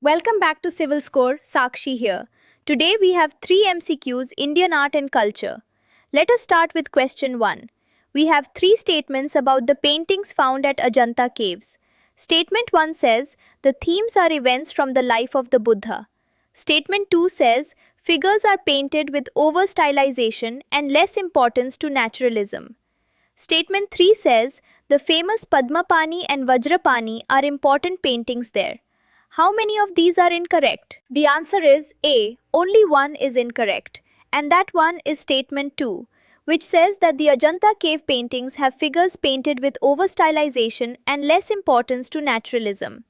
Welcome back to Civil Score, Sakshi here. Today we have 3 MCQs Indian art and culture. Let us start with question 1. We have 3 statements about the paintings found at Ajanta caves. Statement 1 says the themes are events from the life of the Buddha. Statement 2 says figures are painted with over stylization and less importance to naturalism. Statement 3 says the famous Padmapani and Vajrapani are important paintings there. How many of these are incorrect? The answer is A. Only one is incorrect. And that one is statement 2, which says that the Ajanta cave paintings have figures painted with over stylization and less importance to naturalism.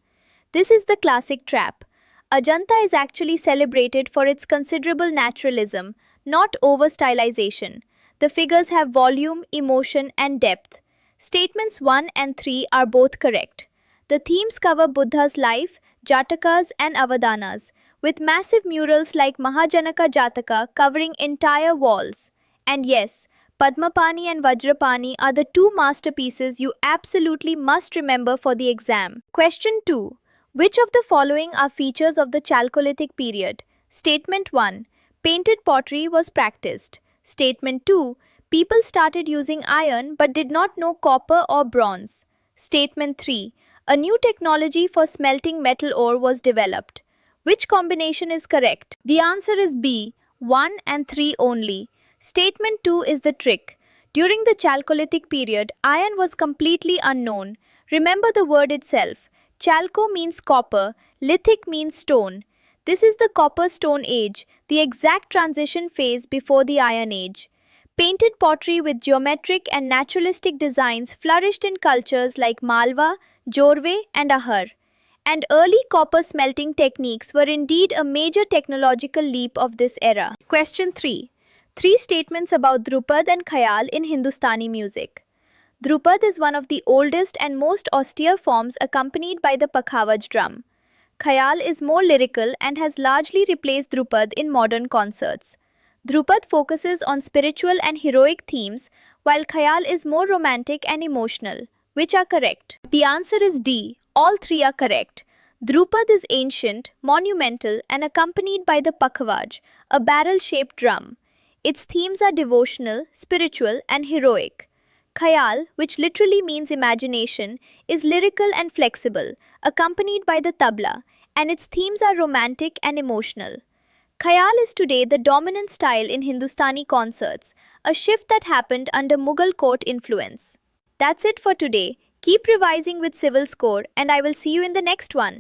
This is the classic trap. Ajanta is actually celebrated for its considerable naturalism, not over stylization. The figures have volume, emotion, and depth. Statements 1 and 3 are both correct. The themes cover Buddha's life, Jatakas and Avadanas, with massive murals like Mahajanaka Jataka covering entire walls. And yes, Padmapani and Vajrapani are the 2 masterpieces you absolutely must remember for the exam. Question 2. Which of the following are features of the Chalcolithic period? Statement 1. Painted pottery was practiced. Statement 2. People started using iron but did not know copper or bronze. Statement 3. A new technology for smelting metal ore was developed. Which combination is correct? The answer is B, 1 and 3 only. Statement 2 is the trick. During the Chalcolithic period, iron was completely unknown. Remember the word itself. Chalco means copper, lithic means stone. This is the copper stone age, the exact transition phase before the Iron Age. Painted pottery with geometric and naturalistic designs flourished in cultures like Malwa, Jorwe, and Ahar. And early copper smelting techniques were indeed a major technological leap of this era. Question 3. 3 statements about Drupad and Khayal in Hindustani music. Drupad is one of the oldest and most austere forms accompanied by the Pakhavaj drum. Khayal is more lyrical and has largely replaced Drupad in modern concerts. Drupad focuses on spiritual and heroic themes, while Khayal is more romantic and emotional. Which are correct? The answer is D. All 3 are correct. Drupad is ancient, monumental, and accompanied by the Pakhavaj, a barrel-shaped drum. Its themes are devotional, spiritual, and heroic. Khayal, which literally means imagination, is lyrical and flexible, accompanied by the tabla, and its themes are romantic and emotional. Khayal is today the dominant style in Hindustani concerts, a shift that happened under Mughal court influence. That's it for today. Keep revising with Civil Score, and I will see you in the next one.